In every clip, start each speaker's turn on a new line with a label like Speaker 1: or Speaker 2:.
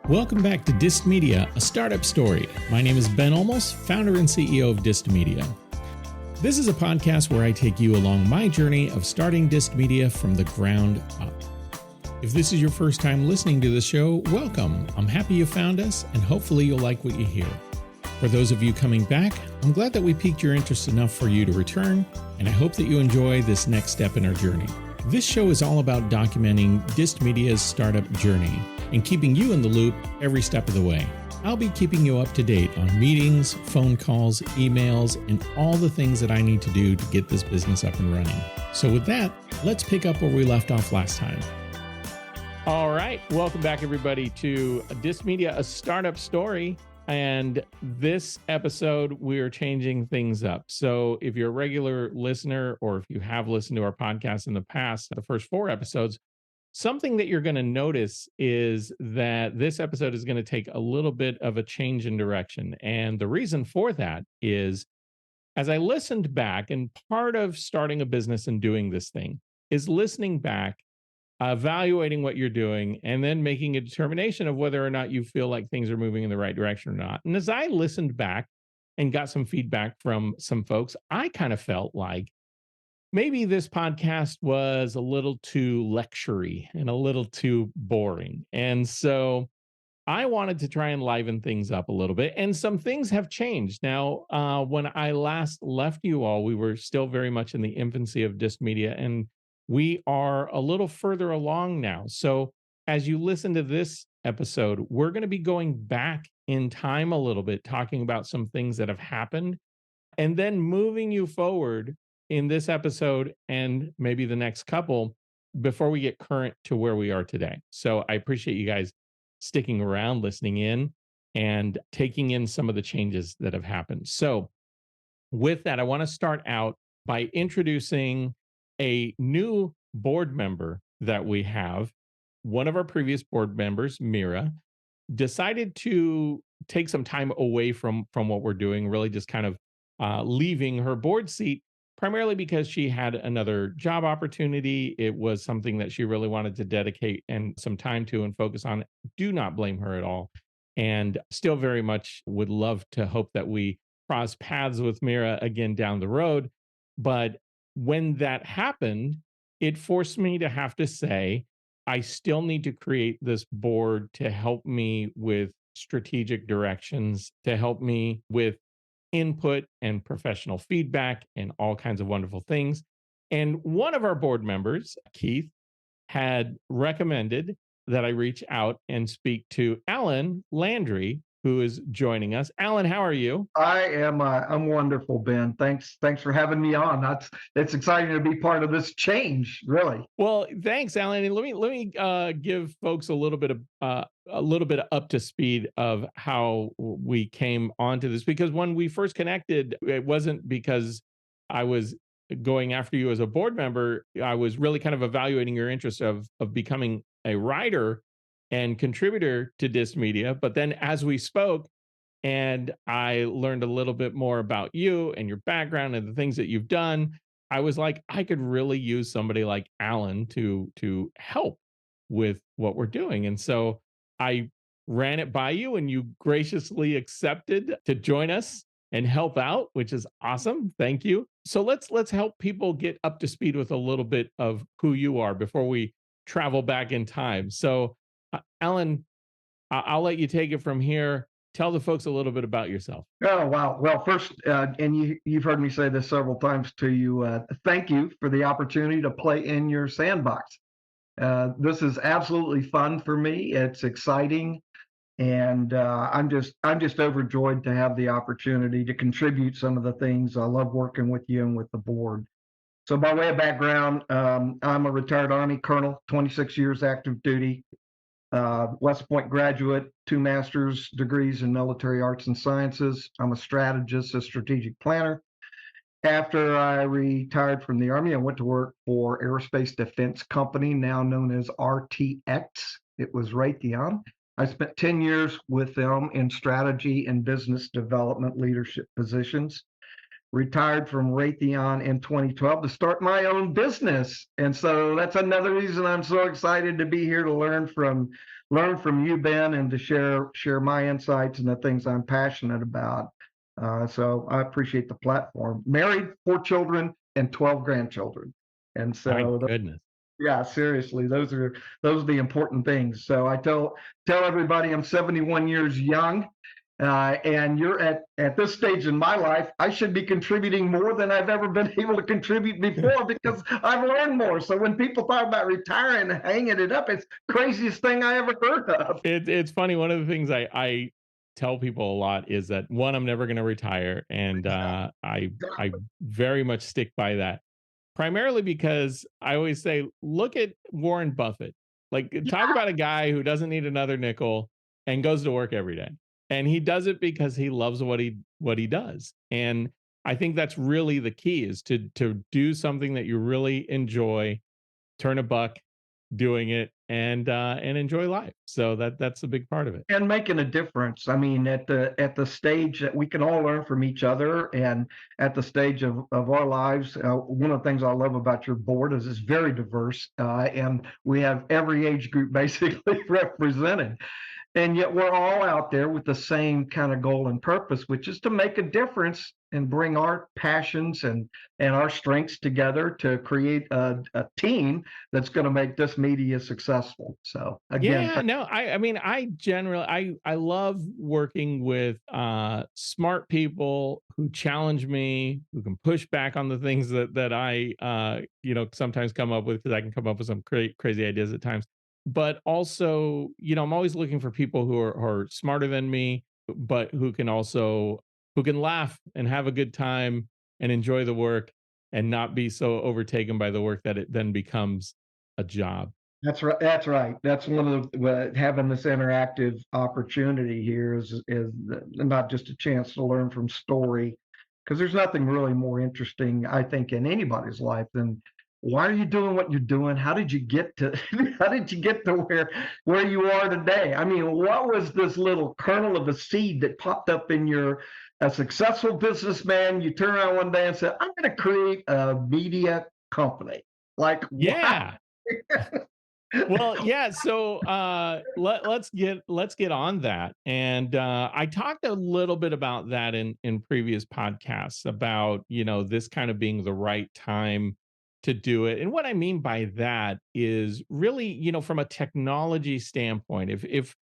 Speaker 1: Welcome back to Dist Media, a startup story. My name is Ben Olmos, founder and CEO of Dist Media. This is a podcast where I take you along my journey of starting Dist Media from the ground up. If this is your first time listening to the show, welcome. I'm happy you found us, and hopefully you'll like what you hear. For those of you coming back, I'm glad that we piqued your interest enough for you to return, and I hope that you enjoy this next step in our journey. This show is all about documenting Dist Media's startup journey and keeping you in the loop every step of the way. I'll be keeping you up to date on meetings, phone calls, emails, and all the things that I need to do to get this business up and running. So with that, let's pick up where we left off last time. All right, welcome back everybody to Dist Media, a startup story. And this episode, we're changing things up. So if you're a regular listener, or if you have listened to our podcast in the past, the first 4 episodes, something that you're going to notice is that this episode is going to take a little bit of a change in direction. And the reason for that is, as I listened back, and part of starting a business and doing this thing is listening back, evaluating what you're doing, and then making a determination of whether or not you feel like things are moving in the right direction or not. And as I listened back and got some feedback from some folks, I kind of felt like maybe this podcast was a little too lectury and a little too boring. And so I wanted to try and liven things up a little bit. And some things have changed. Now, when I last left you all, we were still very much in the infancy of Dist Media, and we are a little further along now. So as you listen to this episode, we're going to be going back in time a little bit, talking about some things that have happened, and then moving you forward in this episode and maybe the next couple before we get current to where we are today. So I appreciate you guys sticking around, listening in, and taking in some of the changes that have happened. So with that, I want to start out by introducing a new board member that we have. One of our previous board members, Mira, decided to take some time away from what we're doing, really just kind of leaving her board seat, primarily because she had another job opportunity. It was something that she really wanted to dedicate and some time to and focus on. Do not blame her at all. And still very much would love to hope that we cross paths with Mira again down the road. But when that happened, it forced me to have to say, I still need to create this board to help me with strategic directions, to help me with input and professional feedback and all kinds of wonderful things. And one of our board members, Keith, had recommended that I reach out and speak to Alan Landry, who is joining us. Alan, how are you?
Speaker 2: I'm wonderful, Ben. Thanks for having me on. It's exciting to be part of this change, really.
Speaker 1: Well, thanks, Alan. And let me give folks a little bit of up to speed of how we came onto this, because when we first connected, it wasn't because I was going after you as a board member. I was really kind of evaluating your interest of becoming a writer and contributor to Dist Media. But then as we spoke and I learned a little bit more about you and your background and the things that you've done, I was like, I could really use somebody like Alan to help with what we're doing. And so I ran it by you, and you graciously accepted to join us and help out, which is awesome. Thank you. So let's help people get up to speed with a little bit of who you are before we travel back in time. So Alan, I'll let you take it from here. Tell the folks a little bit about yourself.
Speaker 2: Oh, wow. Well, first, and you've heard me say this several times to you, thank you for the opportunity to play in your sandbox. This is absolutely fun for me. It's exciting. And I'm just overjoyed to have the opportunity to contribute some of the things. I love working with you and with the board. So by way of background, I'm a retired Army colonel, 26 years active duty, West Point graduate, 2 master's degrees in military arts and sciences. I'm a strategist, a strategic planner. After I retired from the Army, I went to work for Aerospace Defense Company, now known as RTX. It was Raytheon. I spent 10 years with them in strategy and business development leadership positions. retired from Raytheon in 2012 to start my own business. And so that's another reason I'm so excited to be here to learn from you, Ben, and to share my insights and the things I'm passionate about. So I appreciate the platform. Married, 4 children, and 12 grandchildren. And
Speaker 1: My
Speaker 2: so
Speaker 1: goodness.
Speaker 2: yeah, seriously, those are the important things. So I tell everybody I'm 71 years young, and you're at this stage in my life. I should be contributing more than I've ever been able to contribute before because I've learned more. So when people talk about retiring and hanging it up, it's the craziest thing I ever heard of.
Speaker 1: It's funny. One of the things I tell people a lot is that one, I'm never going to retire, and I very much stick by that. Primarily because I always say, look at Warren Buffett. Like, talk about a guy who doesn't need another nickel and goes to work every day. And he does it because he loves what he does. And I think that's really the key, is to do something that you really enjoy, turn a buck doing it, and enjoy life. So that's a big part of it.
Speaker 2: And making a difference. I mean, at the stage that we can all learn from each other, and at the stage of our lives, one of the things I love about your board is it's very diverse, and we have every age group basically represented. And yet we're all out there with the same kind of goal and purpose, which is to make a difference and bring our passions and our strengths together to create a team that's going to make this media successful. So again,
Speaker 1: Yeah, no, I mean, I generally I love working with smart people who challenge me, who can push back on the things that I sometimes come up with, because I can come up with some crazy ideas at times. But also, I'm always looking for people who are smarter than me, but who can laugh and have a good time and enjoy the work, and not be so overtaken by the work that it then becomes a job.
Speaker 2: that's right. That's right. That's one of having this interactive opportunity here is not just a chance to learn from story, because there's nothing really more interesting, I think, in anybody's life than why are you doing what you're doing? How did you get to how did you get to where you are today? I mean, what was this little kernel of a seed that popped up in your a successful businessman? You turn around one day and said, I'm going to create a media company. Like, wow.
Speaker 1: Yeah. Well, yeah. So let's get on that. And I talked a little bit about that in previous podcasts, about this kind of being the right time to do it. And what I mean by that is really, from a technology standpoint, if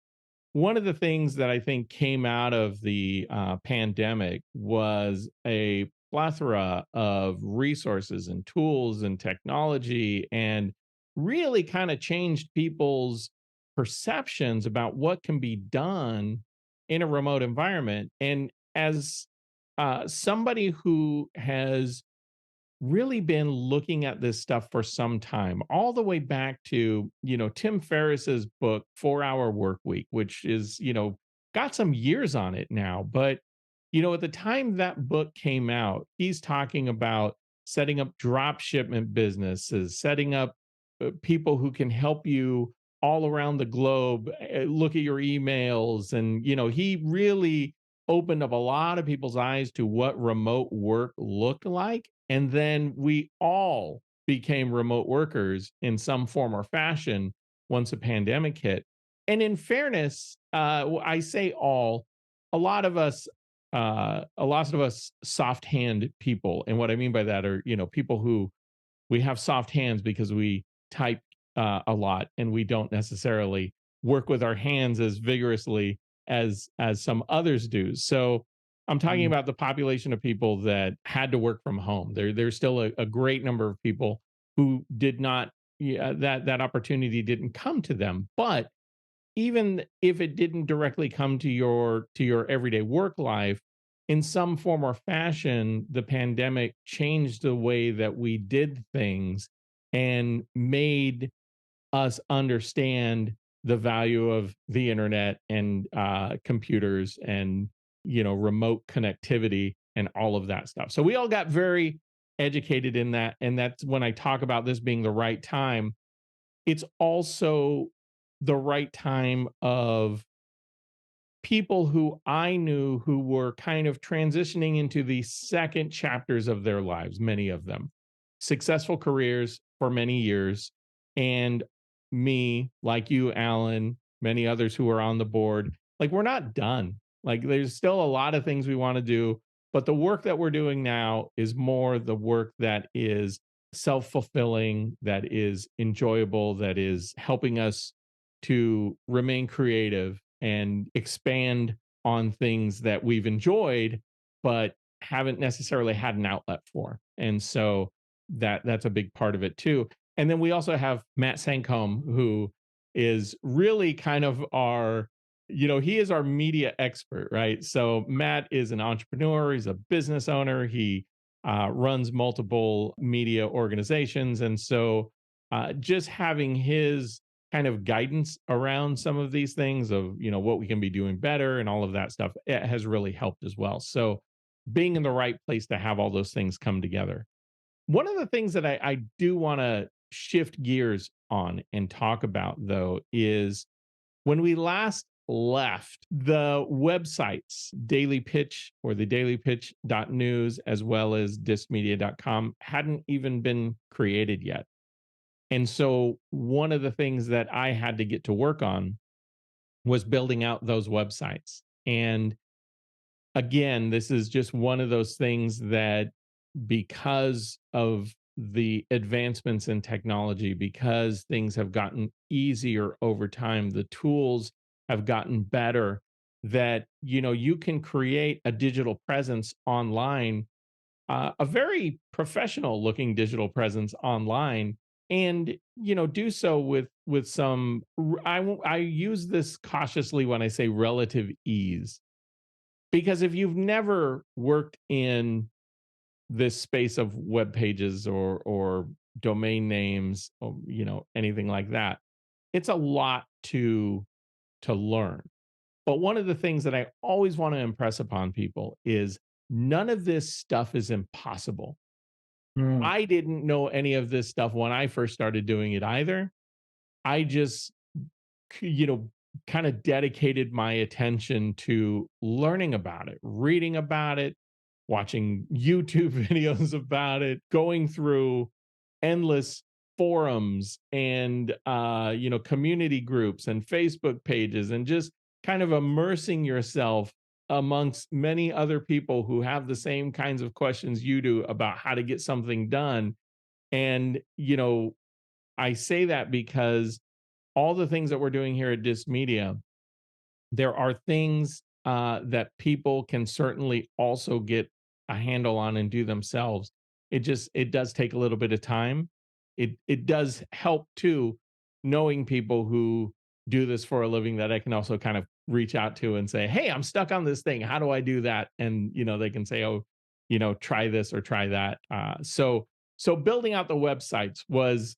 Speaker 1: one of the things that I think came out of the pandemic was a plethora of resources and tools and technology, and really kind of changed people's perceptions about what can be done in a remote environment. And as somebody who has really been looking at this stuff for some time, all the way back to, Tim Ferriss's book, 4 Hour Work Week, which is, got some years on it now. But, at the time that book came out, he's talking about setting up drop shipment businesses, setting up people who can help you all around the globe look at your emails. And, he really opened up a lot of people's eyes to what remote work looked like. And then we all became remote workers in some form or fashion once a pandemic hit. And in fairness, I say all, a lot of us, soft hand people. And what I mean by that are, people who we have soft hands because we type a lot, and we don't necessarily work with our hands as vigorously as some others do. So I'm talking about the population of people that had to work from home. There's still a great number of people who did not, that opportunity didn't come to them. But even if it didn't directly come to your everyday work life, in some form or fashion, the pandemic changed the way that we did things and made us understand the value of the internet and computers and remote connectivity and all of that stuff. So we all got very educated in that. And that's when I talk about this being the right time. It's also the right time of people who I knew who were kind of transitioning into the second chapters of their lives, many of them successful careers for many years. And me, like you, Alan, many others who are on the board, like we're not done. Like there's still a lot of things we want to do, but the work that we're doing now is more the work that is self fulfilling, that is enjoyable, that is helping us to remain creative and expand on things that we've enjoyed, but haven't necessarily had an outlet for. And so that's a big part of it too. And then we also have Matt Sancombe, who is really kind of our, he is our media expert, right? So Matt is an entrepreneur, he's a business owner, he runs multiple media organizations. And so just having his kind of guidance around some of these things of, what we can be doing better and all of that stuff, it has really helped as well. So being in the right place to have all those things come together. One of the things that I do want to shift gears on and talk about, though, is when we last left, the websites, Daily Pitch or the dailypitch.news, as well as distmedia.com, hadn't even been created yet. And so one of the things that I had to get to work on was building out those websites. And again, this is just one of those things that because of the advancements in technology, because things have gotten easier over time, the tools have gotten better, that you can create a digital presence online, a very professional looking digital presence online, and do so with some I use this cautiously when I say relative ease, because if you've never worked in this space of web pages or domain names or anything like that, it's a lot to learn. But one of the things that I always want to impress upon people is none of this stuff is impossible. I didn't know any of this stuff when I first started doing it either. I just kind of dedicated my attention to learning about it, reading about it, watching YouTube videos about it, going through endless forums and community groups and Facebook pages, and just kind of immersing yourself amongst many other people who have the same kinds of questions you do about how to get something done. And I say that because all the things that we're doing here at Dist Media, there are things that people can certainly also get a handle on and do themselves. It does take a little bit of time. It does help too, knowing people who do this for a living that I can also kind of reach out to and say, hey, I'm stuck on this thing. How do I do that? And they can say, oh, try this or try that. So building out the websites was,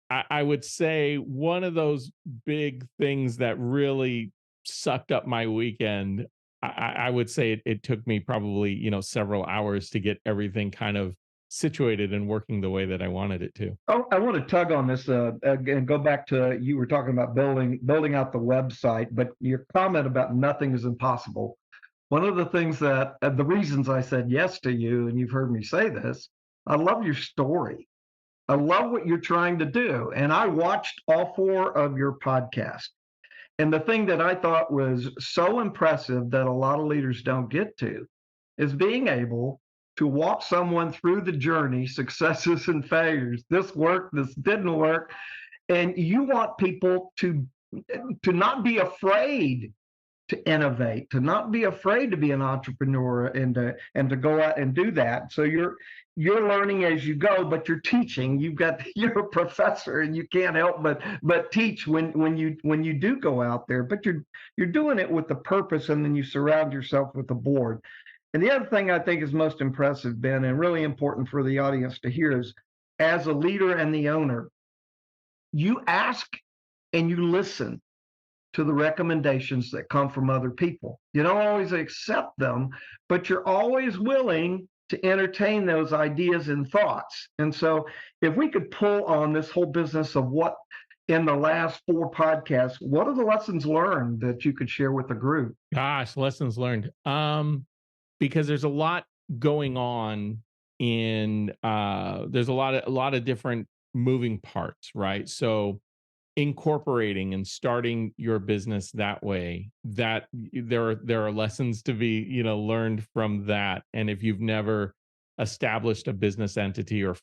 Speaker 1: I would say, one of those big things that really sucked up my weekend. I would say it took me probably, several hours to get everything kind of situated and working the way that I wanted it to.
Speaker 2: Oh, I want to tug on this and go back to, you were talking about building out the website, but your comment about nothing is impossible. One of the things that the reasons I said yes to you, and you've heard me say this, I love your story. I love what you're trying to do. And I watched all 4 of your podcasts. And the thing that I thought was so impressive that a lot of leaders don't get to is being able to walk someone through the journey, successes and failures. This worked, this didn't work. And you want people to not be afraid to innovate, to not be afraid to be an entrepreneur and to go out and do that. So you're learning as you go, but you're teaching. You're a professor, and you can't help but teach when you do go out there. But you're doing it with the purpose, and then you surround yourself with the board. And the other thing I think is most impressive, Ben, and really important for the audience to hear is, as a leader and the owner, you ask and you listen to the recommendations that come from other people. You don't always accept them, but you're always willing to entertain those ideas and thoughts. And so if we could pull on this whole business of what in the last 4 podcasts, what are the lessons learned that you could share with the group?
Speaker 1: Gosh, lessons learned. Because there's a lot going on in there's a lot of different moving parts, right? So incorporating and starting your business that way, that there are lessons to be, learned from that. And if you've never established a business entity or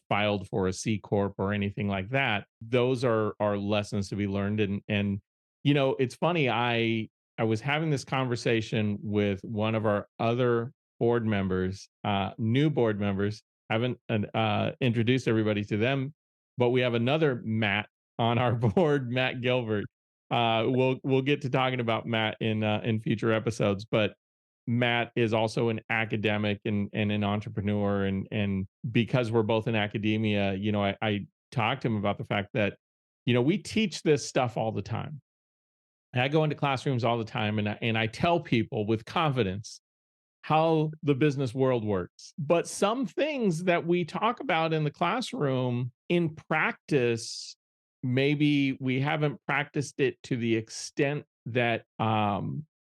Speaker 1: filed for a C corp or anything like that, those are lessons to be learned. And it's funny, I was having this conversation with one of our other board members, new board members. Haven't introduced everybody to them, but we have another Matt on our board, Matt Gilbert. We'll get to talking about Matt in future episodes, but Matt is also an academic and an entrepreneur, and because we're both in academia, I talked to him about the fact that we teach this stuff all the time. I go into classrooms all the time, and I tell people with confidence how the business world works. But some things that we talk about in the classroom, in practice, maybe we haven't practiced it to the extent that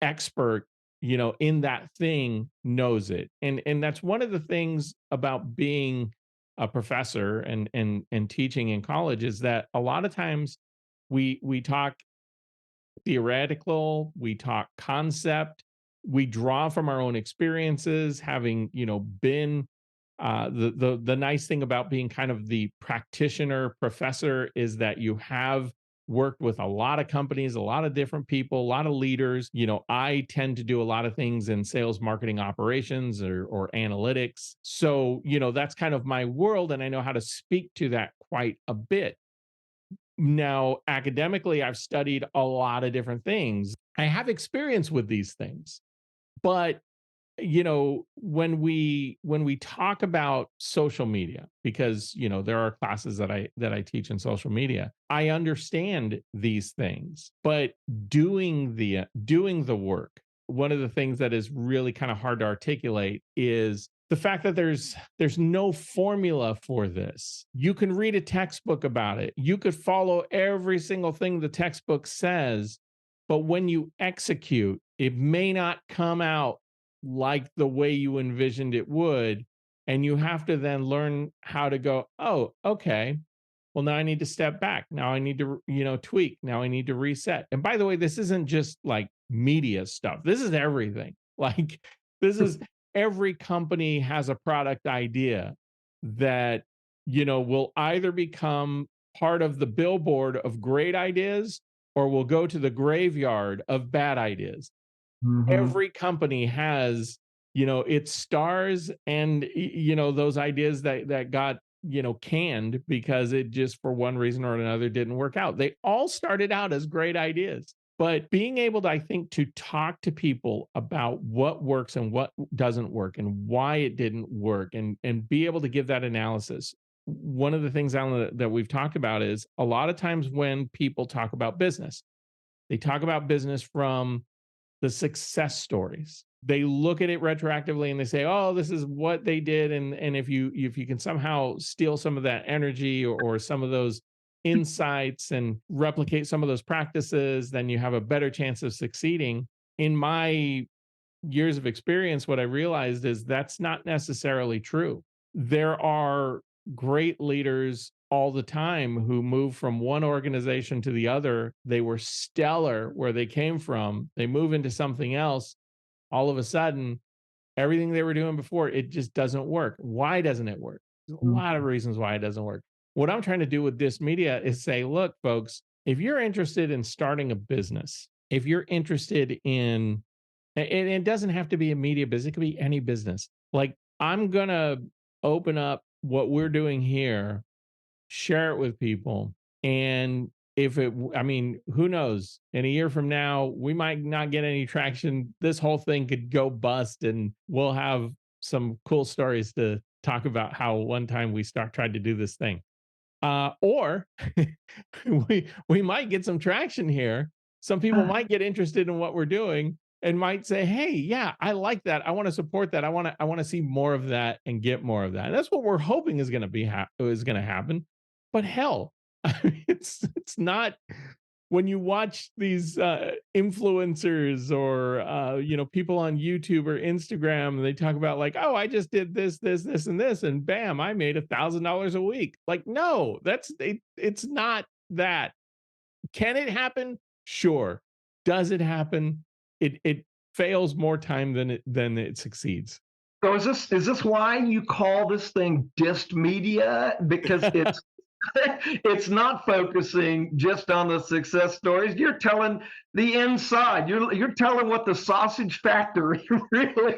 Speaker 1: expert in that thing knows it. And that's one of the things about being a professor and teaching in college, is that a lot of times we talk theoretical, we talk concept, we draw from our own experiences, having been the nice thing about being kind of the practitioner professor is that you have worked with a lot of companies, a lot of different people, a lot of leaders. I tend to do a lot of things in sales, marketing, operations, or analytics. So, that's kind of my world, and I know how to speak to that quite a bit. Now, academically, I've studied a lot of different things. I have experience with these things, but when we talk about social media, because there are classes that I teach in social media, I understand these things, but doing the work, one of the things that is really kind of hard to articulate is the fact that there's no formula for this. You can read a textbook about it, you could follow every single thing the textbook says, but when you execute, it may not come out like the way you envisioned it would. And you have to then learn how to go, oh, okay, well, now I need to step back. Now I need to, tweak. Now I need to reset. And by the way, this isn't just like media stuff. This is everything. Like, this is every company has a product idea that, will either become part of the billboard of great ideas or will go to the graveyard of bad ideas.
Speaker 2: Mm-hmm.
Speaker 1: Every company has, its stars and, those ideas that got, canned because it just, for one reason or another, didn't work out. They all started out as great ideas. But being able to, I think, to talk to people about what works and what doesn't work and why it didn't work, and be able to give that analysis. One of the things, Alan, that we've talked about is a lot of times when people talk about business, they talk about business from the success stories. They look at it retroactively and they say, oh, this is what they did. And if you can somehow steal some of that energy or some of those insights and replicate some of those practices, then you have a better chance of succeeding. In my years of experience, what I realized is that's not necessarily true. There are great leaders all the time who move from one organization to the other. They were stellar where they came from. They move into something else. All of a sudden, everything they were doing before, it just doesn't work. Why doesn't it work? There's a lot of reasons why it doesn't work. What I'm trying to do with Disc Media is say, look, folks, if you're interested in starting a business, if you're interested in, and it doesn't have to be a media business, it could be any business. Like, I'm going to open up what we're doing here, share it with people. And who knows? In a year from now, we might not get any traction. This whole thing could go bust, and we'll have some cool stories to talk about how one time we tried to do this thing. Or we might get some traction here. Some people might get interested in what we're doing and might say, hey, yeah, I like that. I want to support that. I want to see more of that and get more of that. And that's what we're hoping is going to happen. But hell, It's not when you watch these influencers or people on YouTube or Instagram, they talk about like, oh, I just did this, and this, and bam, I made $1,000 a week. Like, no, it's not that. Can it happen? Sure. Does it happen? It fails more time than it succeeds.
Speaker 2: So is this why you call this thing dist media? Because it's it's not focusing just on the success stories. You're telling the inside. You're telling what the sausage factory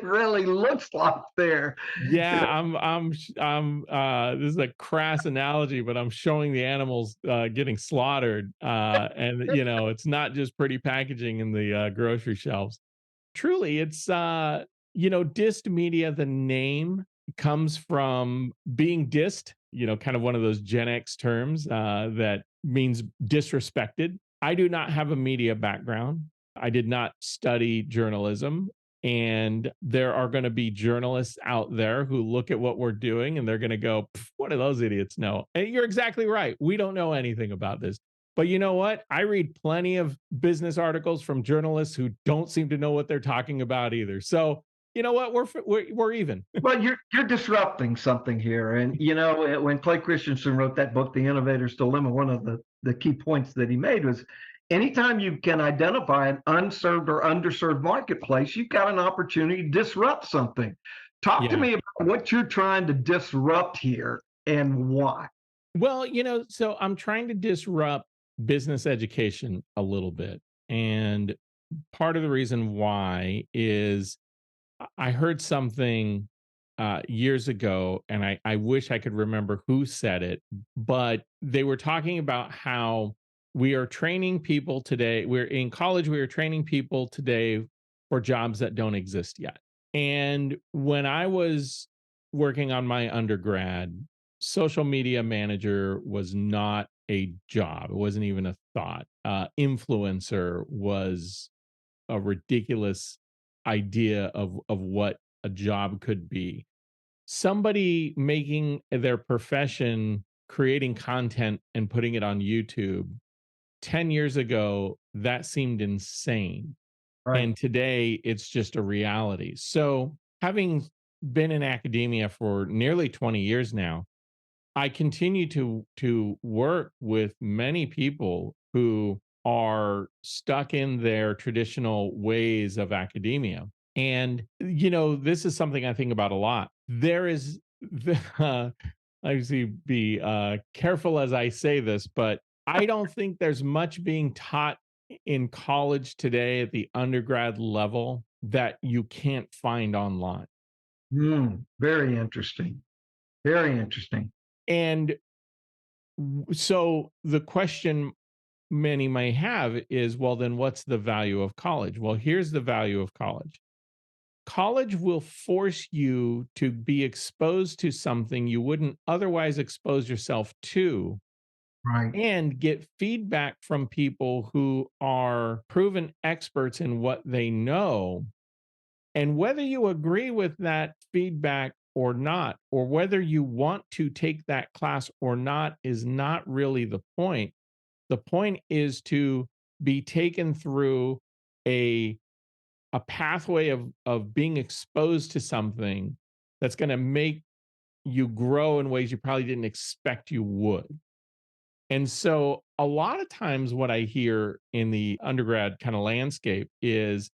Speaker 2: really looks like there.
Speaker 1: Yeah, this is a crass analogy, but I'm showing the animals getting slaughtered, and it's not just pretty packaging in the grocery shelves. Truly, it's dist media. The name comes from being dist, kind of one of those Gen X terms that means disrespected. I do not have a media background. I did not study journalism. And there are going to be journalists out there who look at what we're doing and they're going to go, what do those idiots know? And you're exactly right. We don't know anything about this. But you know what? I read plenty of business articles from journalists who don't seem to know what they're talking about either. So you know what? We're even.
Speaker 2: Well, you're disrupting something here, and when Clay Christensen wrote that book, The Innovator's Dilemma, one of the key points that he made was, anytime you can identify an unserved or underserved marketplace, you've got an opportunity to disrupt something. Talk to
Speaker 1: Yeah.
Speaker 2: me about what you're trying to disrupt here and why.
Speaker 1: Well, so I'm trying to disrupt business education a little bit. And part of the reason why is I heard something years ago, and I wish I could remember who said it, but they were talking about how we are training people today. We're in college, we are training people today for jobs that don't exist yet. And when I was working on my undergrad, social media manager was not a job. It wasn't even a thought. Influencer was a ridiculous idea of what a job could be. Somebody making their profession creating content and putting it on YouTube 10 years ago, that seemed insane.
Speaker 2: Right.
Speaker 1: And today it's just a reality. So, having been in academia for nearly 20 years now, I continue to work with many people who are stuck in their traditional ways of academia. And this is something I think about a lot. There is obviously be careful as I say this, but I don't think there's much being taught in college today at the undergrad level that you can't find online.
Speaker 2: Very interesting. Very interesting.
Speaker 1: And so the question many may have is, well, then what's the value of college? Well, here's the value of college. College will force you to be exposed to something you wouldn't otherwise expose yourself to,
Speaker 2: Right.
Speaker 1: and get feedback from people who are proven experts in what they know. And whether you agree with that feedback or not, or whether you want to take that class or not, is not really the point. The point is to be taken through a pathway of being exposed to something that's going to make you grow in ways you probably didn't expect you would. And so a lot of times what I hear in the undergrad kind of landscape is,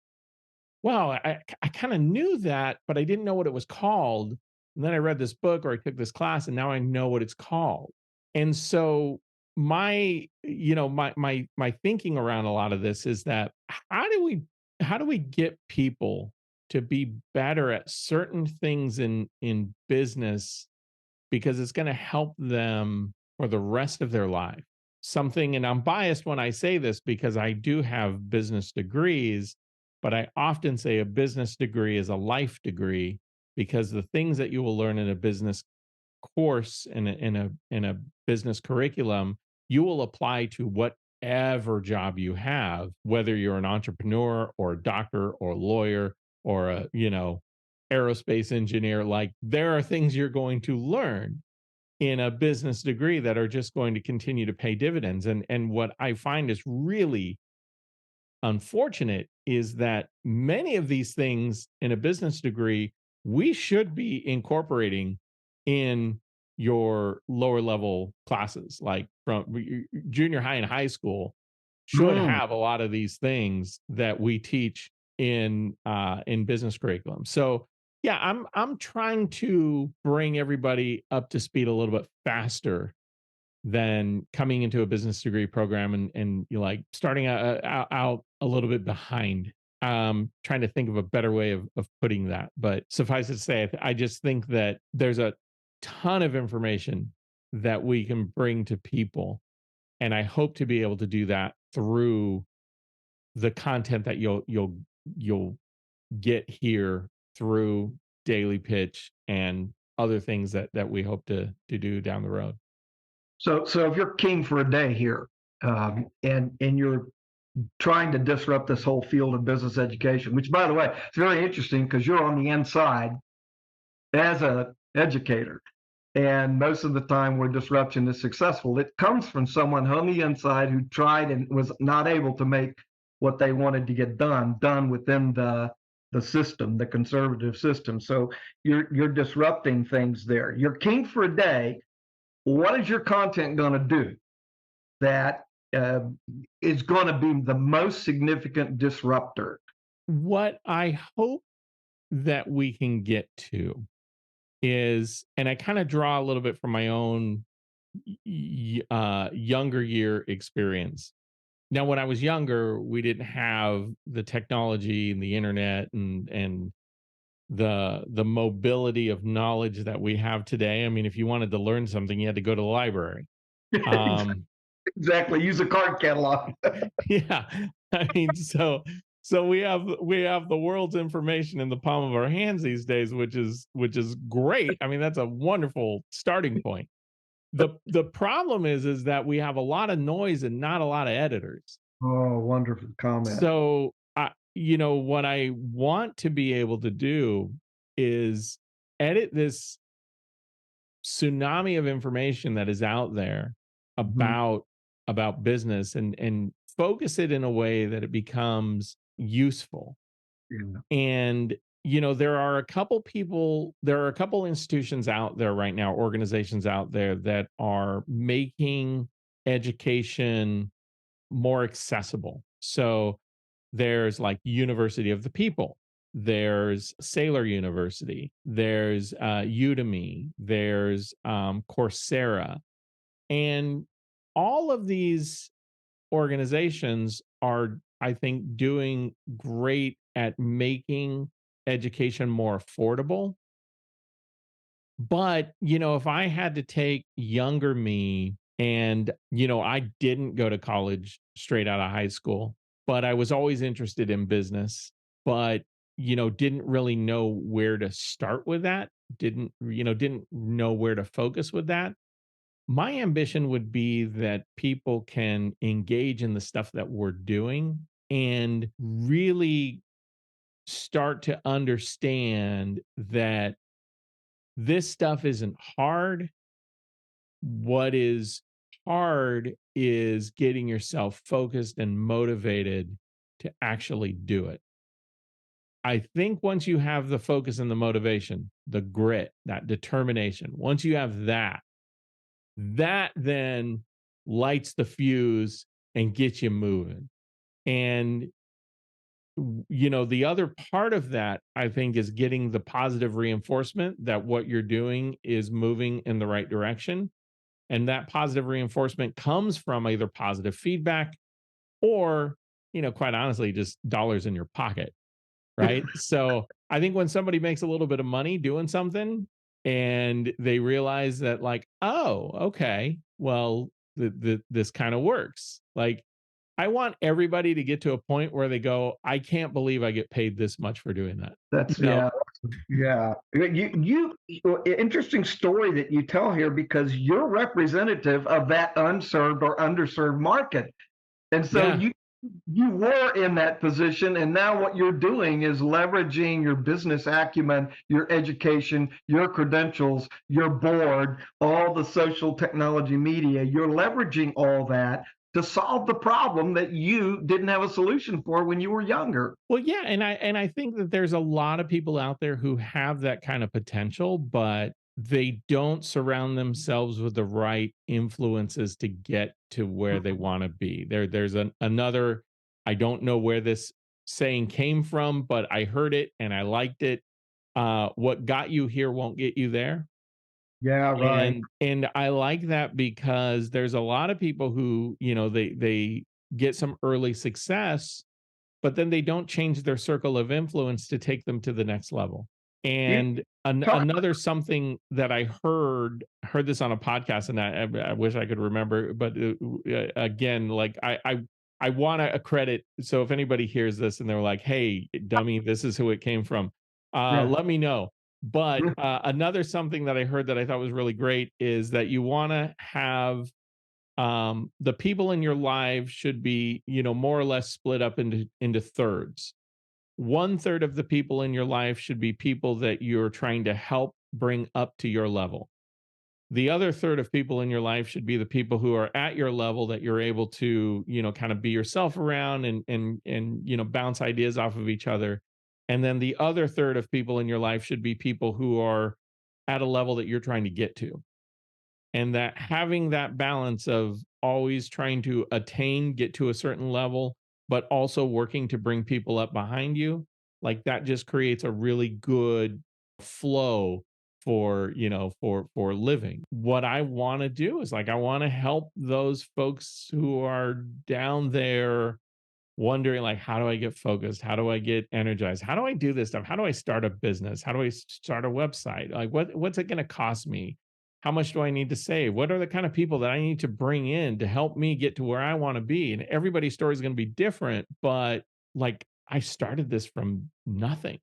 Speaker 1: wow, I kind of knew that, but I didn't know what it was called. And then I read this book or I took this class and now I know what it's called. And so my thinking around a lot of this is that how do we get people to be better at certain things in business, because it's going to help them for the rest of their life. Something, and I'm biased when I say this because I do have business degrees, but I often say a business degree is a life degree, because the things that you will learn in a business course in a business curriculum, you will apply to whatever job you have, whether you're an entrepreneur or a doctor or a lawyer or a aerospace engineer. Like, there are things you're going to learn. in a business degree that are just going to continue to pay dividends. And what I find is really unfortunate is that many of these things in a business degree we should be incorporating in your lower level classes, like from junior high and high school should
Speaker 2: Mm.
Speaker 1: have a lot of these things that we teach in business curriculum. So yeah, I'm trying to bring everybody up to speed a little bit faster than coming into a business degree program and you like starting out a little bit behind. Trying to think of a better way of putting that, but suffice it to say, I just think that there's a ton of information that we can bring to people, and I hope to be able to do that through the content that you'll get here through Daily Pitch and other things that we hope to do down the road.
Speaker 2: So if you're king for a day here, and you're trying to disrupt this whole field of business education, which, by the way, it's very interesting because you're on the inside as a educator, and most of the time where disruption is successful, it comes from someone on the inside who tried and was not able to make what they wanted to get done within the system, the conservative system. So you're disrupting things there. You're king for a day. What is your content going to do that uh, is going to be the most significant disruptor?
Speaker 1: What I hope that we can get to is, and I kind of draw a little bit from my own younger year experience. Now, when I was younger, we didn't have the technology and the internet and the mobility of knowledge that we have today. I mean, if you wanted to learn something, you had to go to the library. Um,
Speaker 2: Exactly. Use a card catalog.
Speaker 1: yeah, I mean, so we have the world's information in the palm of our hands these days, which is great. I mean, that's a wonderful starting point. The problem is that we have a lot of noise and not a lot of editors.
Speaker 2: Oh, wonderful comment.
Speaker 1: So, what I want to be able to do is edit this tsunami of information that is out there
Speaker 2: Mhm.
Speaker 1: about business and focus it in a way that it becomes useful.
Speaker 2: Yeah.
Speaker 1: And there are a couple institutions out there right now, organizations out there that are making education more accessible. So there's like University of the People, there's Sailor University, there's Udemy, there's Coursera, and all of these organizations are, I think, doing great at making education more affordable. But, if I had to take younger me and, I didn't go to college straight out of high school, but I was always interested in business, but, didn't really know where to start with that, didn't know where to focus with that. My ambition would be that people can engage in the stuff that we're doing and really start to understand that this stuff isn't hard. What is hard is getting yourself focused and motivated to actually do it. I think once you have the focus and the motivation, the grit, that determination, once you have that, that then lights the fuse and gets you moving. And the other part of that, I think, is getting the positive reinforcement that what you're doing is moving in the right direction. And that positive reinforcement comes from either positive feedback or, quite honestly, just dollars in your pocket. Right. So I think when somebody makes a little bit of money doing something and they realize that, like, oh, okay, well, this kind of works. Like, I want everybody to get to a point where they go, I can't believe I get paid this much for doing that.
Speaker 2: That's
Speaker 1: You know,
Speaker 2: yeah, yeah. Interesting story that you tell here because you're representative of that unserved or underserved market, and so
Speaker 1: yeah.
Speaker 2: you were in that position, and now what you're doing is leveraging your business acumen, your education, your credentials, your board, all the social technology media. You're leveraging all that to solve the problem that you didn't have a solution for when you were younger.
Speaker 1: Well, yeah, and I think that there's a lot of people out there who have that kind of potential, but they don't surround themselves with the right influences to get to where they want to be. There's another, I don't know where this saying came from, but I heard it and I liked it. What got you here won't get you there.
Speaker 2: Yeah, right.
Speaker 1: And I like that because there's a lot of people who, they get some early success, but then they don't change their circle of influence to take them to the next level.
Speaker 2: You
Speaker 1: And
Speaker 2: talk.
Speaker 1: another something that I heard this on a podcast, and I wish I could remember, but again, like I want to credit. So if anybody hears this and they're like, "Hey, dummy, this is who it came from,"
Speaker 2: Yeah.
Speaker 1: let me know. But another something that I heard that I thought was really great is that you want to have the people in your life should be, more or less split up into thirds. One third of the people in your life should be people that you're trying to help bring up to your level. The other third of people in your life should be the people who are at your level that you're able to, kind of be yourself around and bounce ideas off of each other. And then the other third of people in your life should be people who are at a level that you're trying to get to, and that having that balance of always trying to attain, get to a certain level, but also working to bring people up behind you, like that just creates a really good flow for, for living. What I want to do is, like, I want to help those folks who are down there wondering, like, how do I get focused, how do I get energized, how do I do this stuff, how do I start a business, how do I start a website, like what's it going to cost me, how much do I need to save, what are the kind of people that I need to bring in to help me get to where I want to be. And everybody's story is going to be different, but like, I started this from nothing.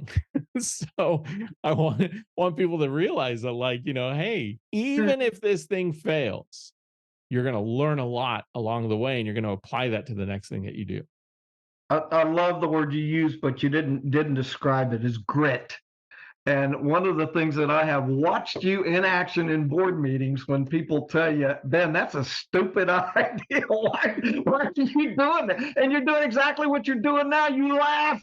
Speaker 1: So I want people to realize that, like, hey, even if this thing fails, you're going to learn a lot along the way, and you're going to apply that to the next thing that you do.
Speaker 2: I love the word you used, but you didn't describe it as grit. And one of the things that I have watched you in action in board meetings, when people tell you, Ben, that's a stupid idea. Why are you doing that? And you're doing exactly what you're doing now. You laugh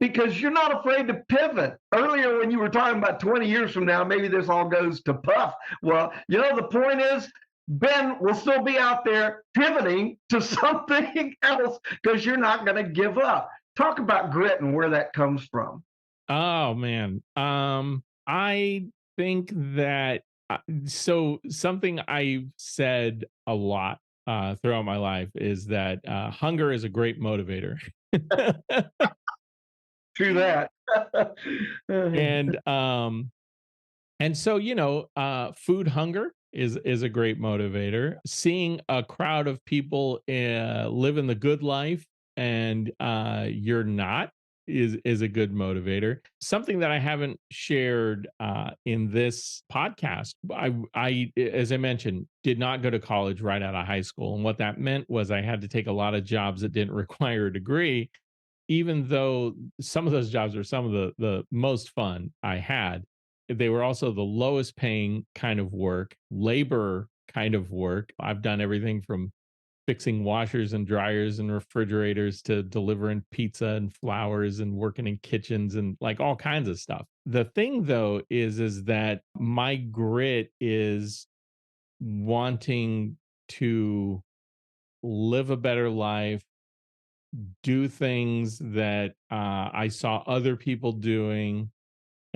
Speaker 2: because you're not afraid to pivot. Earlier, when you were talking about 20 years from now, maybe this all goes to puff. Well, the point is, Ben will still be out there pivoting to something else because you're not going to give up. Talk about grit and where that comes from.
Speaker 1: Oh man. I think that so something I've said a lot throughout my life is that hunger is a great motivator.
Speaker 2: True that.
Speaker 1: and so, food hunger is a great motivator. Seeing a crowd of people living the good life, and you're not, is a good motivator. Something that I haven't shared in this podcast. As I mentioned, did not go to college right out of high school, and what that meant was I had to take a lot of jobs that didn't require a degree, even though some of those jobs were some of the most fun I had. They were also the lowest paying kind of work, labor kind of work. I've done everything from fixing washers and dryers and refrigerators to delivering pizza and flowers and working in kitchens and like all kinds of stuff. The thing though is that my grit is wanting to live a better life, do things that I saw other people doing,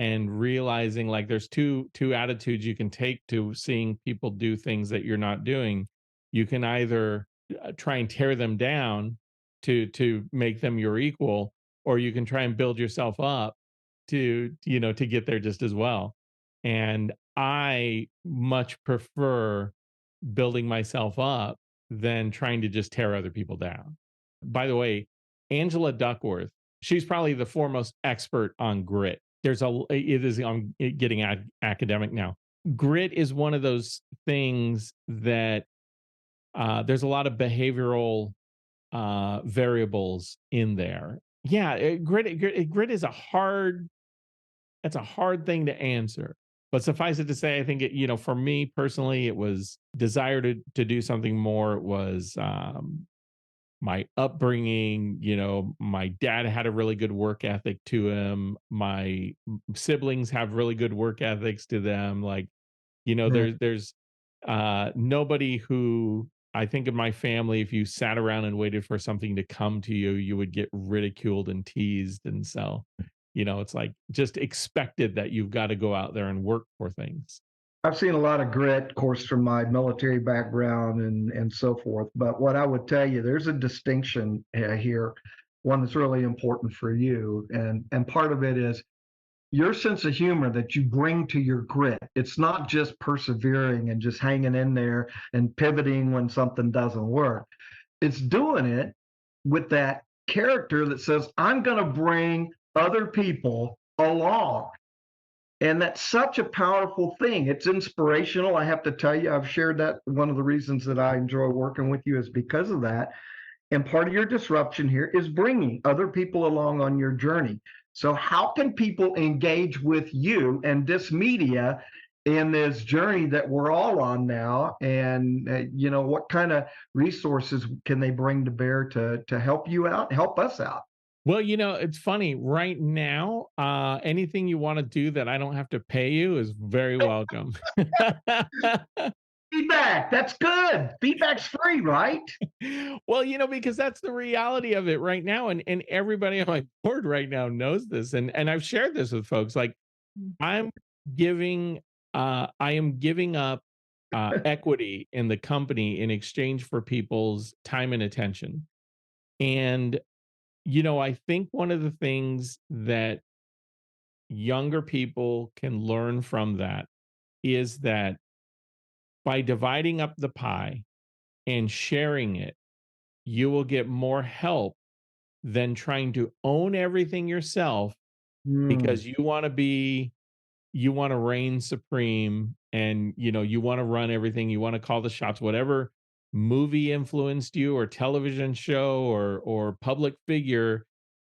Speaker 1: and realizing, like, there's two attitudes you can take to seeing people do things that you're not doing. You can either try and tear them down to make them your equal, or you can try and build yourself up to get there just as well. And I much prefer building myself up than trying to just tear other people down. By the way, Angela Duckworth, she's probably the foremost expert on grit. I'm getting academic now. Grit is one of those things that there's a lot of behavioral variables in there. Yeah, grit is a hard that's a hard thing to answer. But suffice it to say, I think for me personally, it was desire to do something more. It was my upbringing. My dad had a really good work ethic to him. My siblings have really good work ethics to them. Like,
Speaker 2: Yeah.
Speaker 1: there's nobody who, I think, in my family, if you sat around and waited for something to come to you, you would get ridiculed and teased. And so, it's like just expected that you've got to go out there and work for things.
Speaker 2: I've seen a lot of grit, of course, from my military background and so forth. But what I would tell you, there's a distinction here, one that's really important for you, and part of it is your sense of humor that you bring to your grit. It's not just persevering and just hanging in there and pivoting when something doesn't work. It's doing it with that character that says, I'm going to bring other people along. And that's such a powerful thing. It's inspirational. I have to tell you, I've shared that. One of the reasons that I enjoy working with you is because of that. And part of your disruption here is bringing other people along on your journey. So, how can people engage with you and this media in this journey that we're all on now? And what kind of resources can they bring to bear to help you out, help us out?
Speaker 1: Well, it's funny right now. Anything you want to do that I don't have to pay you is very welcome.
Speaker 2: Feedback. That's good. Feedback's free, right?
Speaker 1: Well, because that's the reality of it right now. And everybody on my board right now knows this. And I've shared this with folks. Like, I'm giving I am giving up equity in the company in exchange for people's time and attention. And I think one of the things that younger people can learn from that is that by dividing up the pie and sharing it, you will get more help than trying to own everything yourself,
Speaker 2: Mm,
Speaker 1: because you want to reign supreme, and you want to run everything, you want to call the shots. Whatever movie influenced you, or television show, or public figure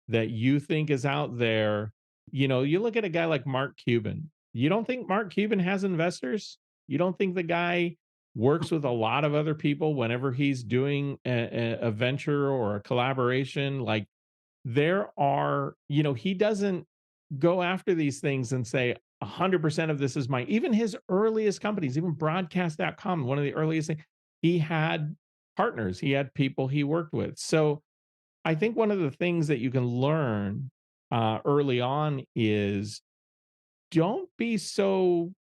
Speaker 1: that you think is out there. You look at a guy like Mark Cuban. You don't think Mark Cuban has investors? You don't think the guy works with a lot of other people whenever he's doing a venture or a collaboration? Like, there are, he doesn't go after these things and say 100% of this is mine. Even his earliest companies, even broadcast.com, one of the earliest things, he had partners, he had people he worked with. So I think one of the things that you can learn early on is, don't be so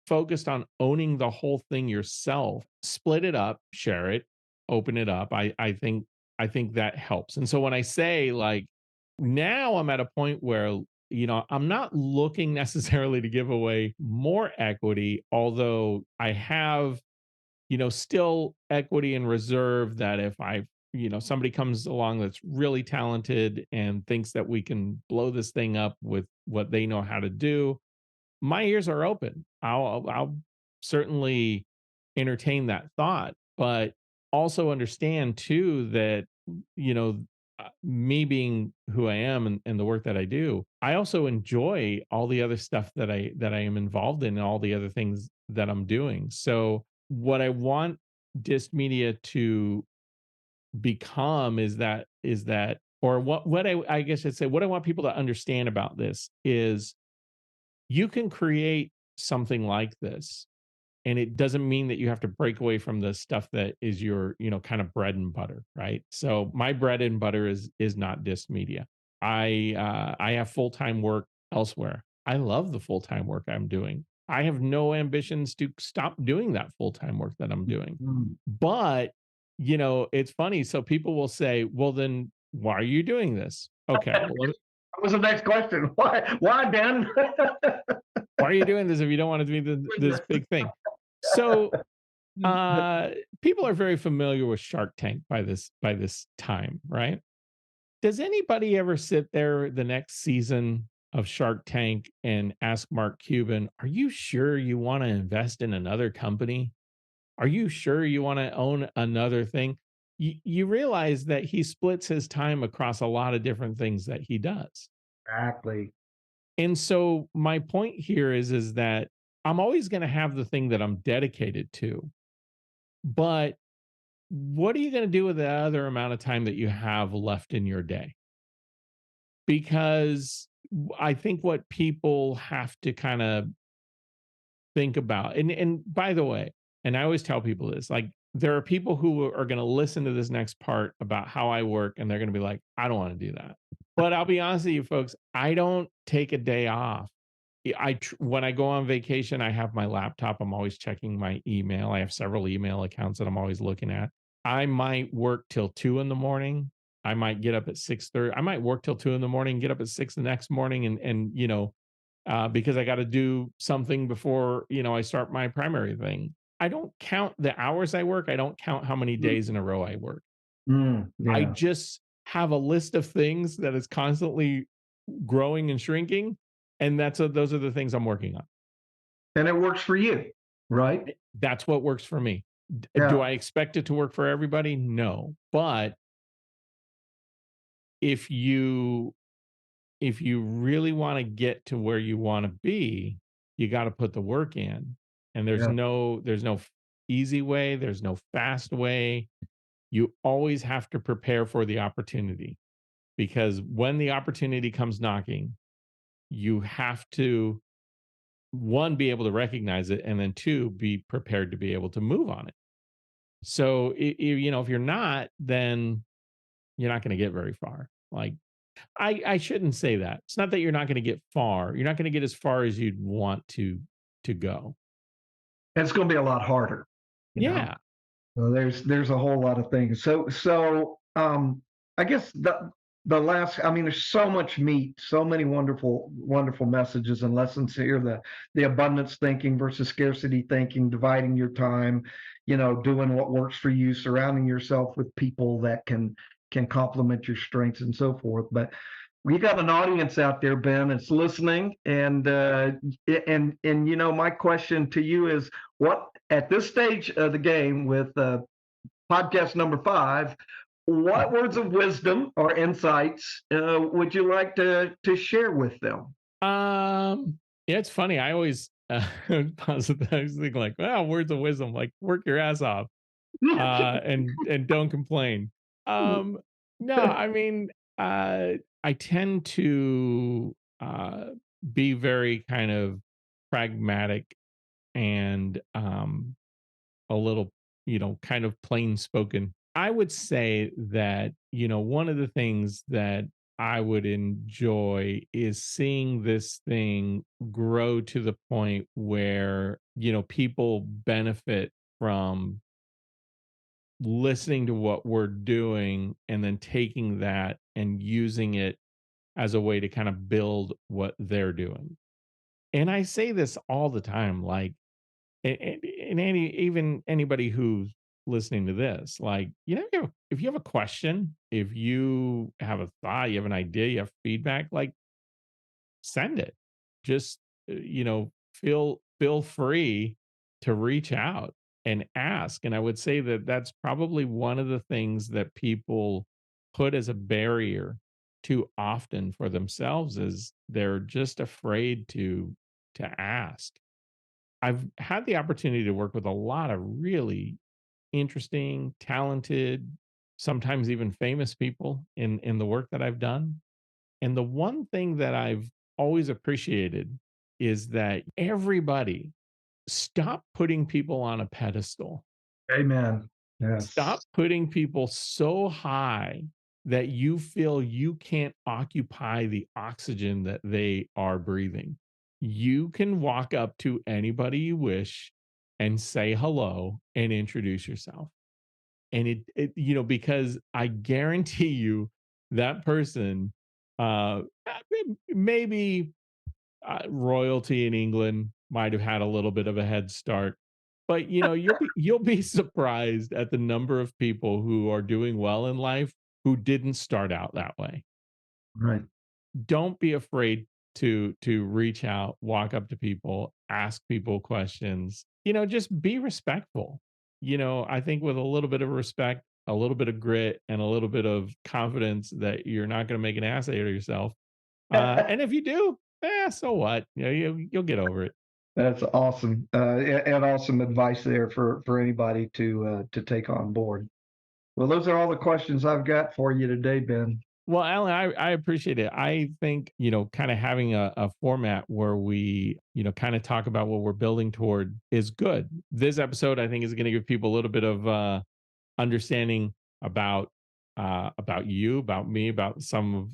Speaker 1: focused on owning the whole thing yourself. Split it up, share it, open it up. I think that helps. And so when I say, like, now I'm at a point where I'm not looking necessarily to give away more equity, although I have still equity in reserve, that if somebody comes along that's really talented and thinks that we can blow this thing up with what they know how to do, my ears are open. I'll certainly entertain that thought, but also understand too that me being who I am, and the work that I do, I also enjoy all the other stuff that I am involved in, and all the other things that I'm doing. So what I want Dist Media to become is that, or what I guess I'd say, what I want people to understand about this is, you can create something like this, and it doesn't mean that you have to break away from the stuff that is your kind of bread and butter, right? So my bread and butter is not Dist Media. I have full-time work elsewhere. I love the full-time work I'm doing. I have no ambitions to stop doing that full-time work that I'm doing.
Speaker 2: mm.
Speaker 1: But it's funny, so people will say, well, then why are you doing this? Okay, well,
Speaker 2: That was the next question. Why, Ben?
Speaker 1: why are you doing this if you don't want to do this big thing? So people are very familiar with Shark Tank by this time, right? Does anybody ever sit there the next season of Shark Tank and ask Mark Cuban, "Are you sure you want to invest in another company? Are you sure you want to own another thing?" you realize that he splits his time across a lot of different things that he does.
Speaker 2: Exactly.
Speaker 1: And so my point here is that I'm always going to have the thing that I'm dedicated to, but what are you going to do with the other amount of time that you have left in your day? Because I think what people have to kind of think about, and by the way, and I always tell people this, like there are people who are going to listen to this next part about how I work and they're going to be like, I don't want to do that. But I'll be honest with you folks, I don't take a day off. When I go on vacation, I have my laptop. I'm always checking my email. I have several email accounts that I'm always looking at. I might work till 2 in the morning. I might get up at 6:30. I might work till 2 in the morning, get up at 6 the next morning because I got to do something before, I start my primary thing. I don't count the hours I work. I don't count how many days in a row I work. I
Speaker 2: Yeah.
Speaker 1: just have a list of things that is constantly growing and shrinking, and those are the things I'm working on.
Speaker 2: And it works for you, right?
Speaker 1: That's what works for me. Do
Speaker 2: Yeah.
Speaker 1: I expect it to work for everybody? No. But if you if you really want to get to where you want to be, you got to put the work in. And
Speaker 2: Yeah.
Speaker 1: there's no easy way, there's no fast way. You always have to prepare for the opportunity, because when the opportunity comes knocking, you have to, one, be able to recognize it, and then two, be prepared to be able to move on it. So if you're not, then you're not going to get very far. Like, I shouldn't say that. It's not that you're not going to get far. You're not going to get as far as you'd want to go.
Speaker 2: And it's going to be a lot harder, you know.
Speaker 1: Yeah.
Speaker 2: So there's a whole lot of things. So I guess the last, I mean, there's so much meat, so many wonderful messages and lessons here. The abundance thinking versus scarcity thinking, dividing your time, doing what works for you, surrounding yourself with people that can complement your strengths and so forth. But we got an audience out there, Ben, that's listening, and my question to you is, what at this stage of the game with podcast number 5, what words of wisdom or insights would you like to share with them?
Speaker 1: Yeah, it's funny. I always positive think like, wow, words of wisdom, like work your ass off, and don't complain. Um, no, I mean, I tend to be very kind of pragmatic and a little, kind of plain spoken. I would say that, one of the things that I would enjoy is seeing this thing grow to the point where, people benefit from listening to what we're doing and then taking that and using it as a way to kind of build what they're doing. And I say this all the time, like, and even anybody who's listening to this, like, if you have a question, if you have a thought, you have an idea, you have feedback, like, send it. Just feel free to reach out and ask. And I would say that that's probably one of the things that people put as a barrier too often for themselves, is they're just afraid to ask. I've had the opportunity to work with a lot of really interesting, talented, sometimes even famous people in the work that I've done. And the one thing that I've always appreciated is that everybody stop putting people on a pedestal.
Speaker 2: Amen. Yes.
Speaker 1: Stop putting people so high that you feel you can't occupy the oxygen that they are breathing. You can walk up to anybody you wish and say hello and introduce yourself. And because I guarantee you that person, uh, maybe royalty in England might have had a little bit of a head start, but you'll be surprised at the number of people who are doing well in life who didn't start out that way.
Speaker 2: Right.
Speaker 1: Don't be afraid to reach out, walk up to people, ask people questions. Just be respectful. I think with a little bit of respect, a little bit of grit and a little bit of confidence that you're not going to make an ass out of yourself. And if you do, so what? You'll get over it.
Speaker 2: That's awesome, and awesome advice there for anybody to take on board. Well, those are all the questions I've got for you today, Ben.
Speaker 1: Well, Alan, I appreciate it. I think, kind of having a format where we, kind of talk about what we're building toward is good. This episode, I think, is going to give people a little bit of understanding about you, about me, about some of,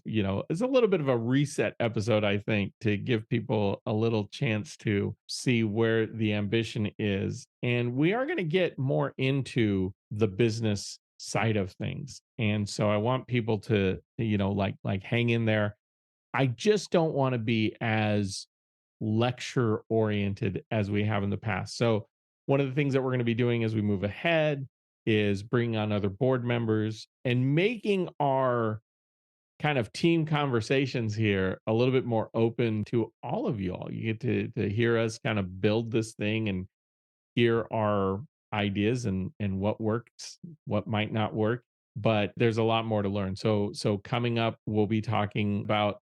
Speaker 1: it's a little bit of a reset episode, I think, to give people a little chance to see where the ambition is. And we are going to get more into the business side of things. And so I want people to, like hang in there. I just don't want to be as lecture oriented as we have in the past. So one of the things that we're going to be doing as we move ahead is bringing on other board members and making our kind of team conversations here a little bit more open to all of you all. You get to hear us kind of build this thing and hear our ideas and what works, what might not work, but there's a lot more to learn. So coming up, we'll be talking about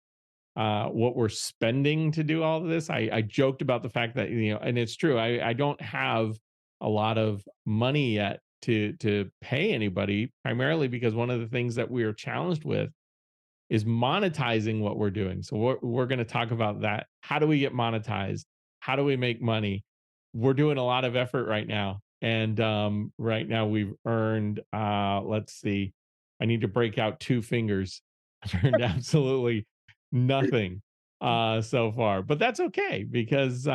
Speaker 1: what we're spending to do all of this. I joked about the fact that, and it's true, I don't have a lot of money yet to pay anybody, primarily because one of the things that we are challenged with is monetizing what we're doing. So we're going to talk about that. How do we get monetized? How do we make money? We're doing a lot of effort right now. And right now we've earned, let's see, I need to break out 2 fingers. I've earned absolutely nothing so far, but that's okay because,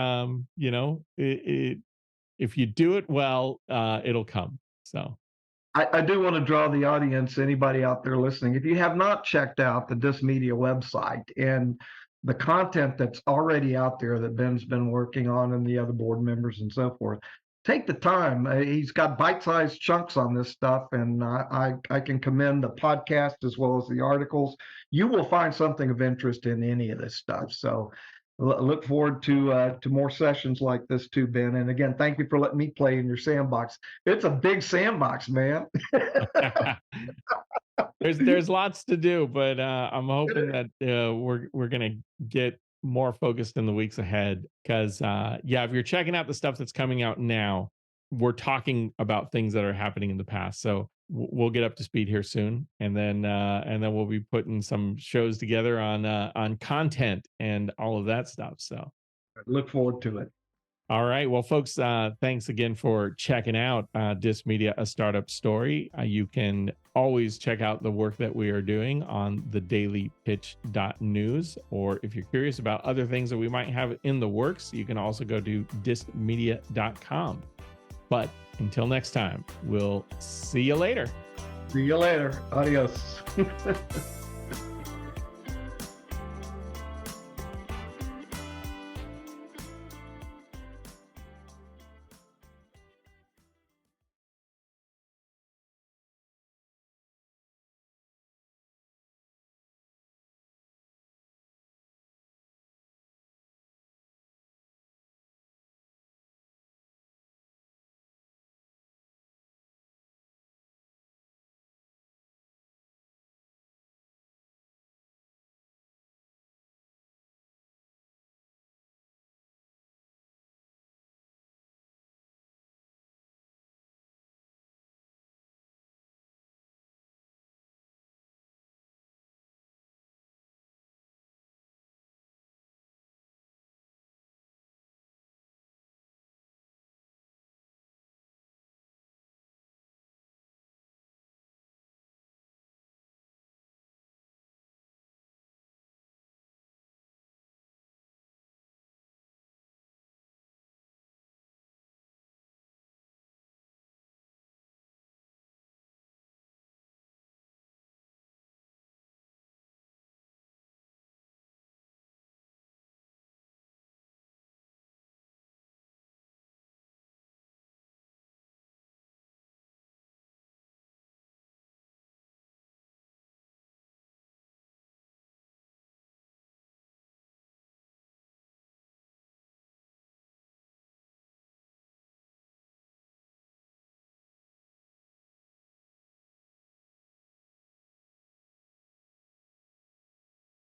Speaker 1: if you do it well, it'll come. So
Speaker 2: I do want to draw the audience, anybody out there listening, if you have not checked out the Dis Media website and the content that's already out there that Ben's been working on and the other board members and so forth, take the time. He's got bite-sized chunks on this stuff, and I can commend the podcast as well as the articles. You will find something of interest in any of this stuff. So look forward to more sessions like this too, Ben. And again, thank you for letting me play in your sandbox. It's a big sandbox, man.
Speaker 1: There's lots to do, but I'm hoping that we're gonna get more focused in the weeks ahead. Because if you're checking out the stuff that's coming out now, we're talking about things that are happening in the past. So we'll get up to speed here soon, and then we'll be putting some shows together on content and all of that stuff. So
Speaker 2: look forward to it.
Speaker 1: All right. Well, folks, thanks again for checking out Dis Media, a startup story. You can always check out the work that we are doing on thedailypitch.news. Or if you're curious about other things that we might have in the works, you can also go to dismedia.com. But until next time, we'll see you later.
Speaker 2: See you later. Adios.